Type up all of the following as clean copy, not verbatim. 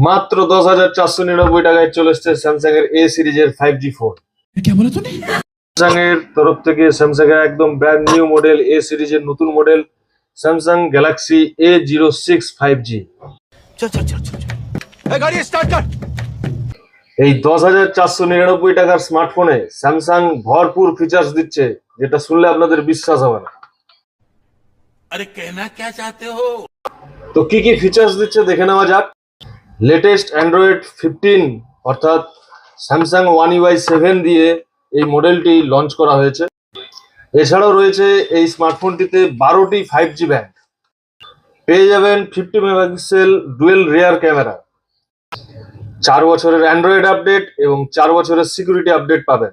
মাত্র 10,499 টাকায় চলে এসছে স্যামসাং এর এ সিরিজের 5G ফোন। স্যামসাং এর তরফ থেকে স্যামসাং এর একদম ব্র্যান্ড নিউ মডেল এ সিরিজের নতুন model Samsung Galaxy A06 5G। এই 10,499 টাকার স্মার্টফোনে স্যামসাং ভরপুর ফিচার্স দিচ্ছে, যেটা শুনলে আপনাদের বিশ্বাস হবে না। अरे कहना क्या चाहते हो? তো কি কি ফিচার্স দিচ্ছে দেখে নেওয়া যাক। লেটেস্ট অ্যান্ড্রয়েড 15 অর্থাৎ স্যামসাং ওয়ান UI 7 দিয়ে এই মডেলটি লঞ্চ করা হয়েছে। এছাড়াও রয়েছে এই স্মার্টফোনটিতে 12টি 5G ব্যান্ড, পেয়ে যাবেন 50 মেগাপিক্সেল ডুয়েল রিয়ার ক্যামেরা, 4 বছরের অ্যান্ড্রয়েড আপডেট এবং 4 বছরের সিকিউরিটি আপডেট পাবেন।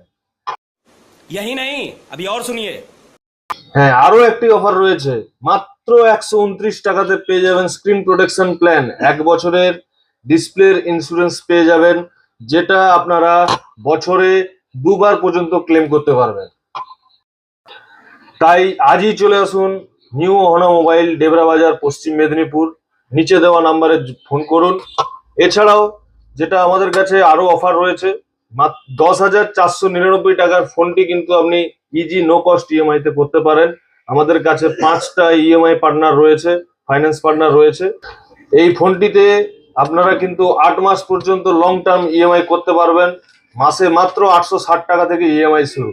यही नहीं, अभी और सुनिए। হ্যাঁ, আরো একটি অফার রয়েছে। মাত্র 129 টাকাতে পেয়ে যাবেন স্ক্রিন প্রোটেকশন প্ল্যান, 1 বছরের ডিসপ্লের ইন্স্যুরেন্স পেয়ে যাবেন, যেটা আপনারা বছরে 2 বার পর্যন্ত ক্লেম করতে পারবেন। তাই আজই চলে আসুন নিউ অহনা মোবাইল, ডেবরা বাজার, পশ্চিম মেদিনীপুর। নিচে দেওয়া নাম্বারে ফোন করুন। এছাড়াও যেটা আমাদের কাছে আরো অফার রয়েছে, 10,499 টাকার ফোনটি কিন্তু আপনি ইজি নো কস্ট ইএমআই তে করতে পারেন। আমাদের কাছে 5টা ইএমআই পার্টনার রয়েছে, ফাইন্যান্স পার্টনার রয়েছে। এই ফোনটিতে আপনারা কিন্তু 8 মাস পর্যন্ত লং টার্ম ইএমআই করতে পারবেন। মাসে মাত্র 860 টাকা থেকে ইএমআই শুরু।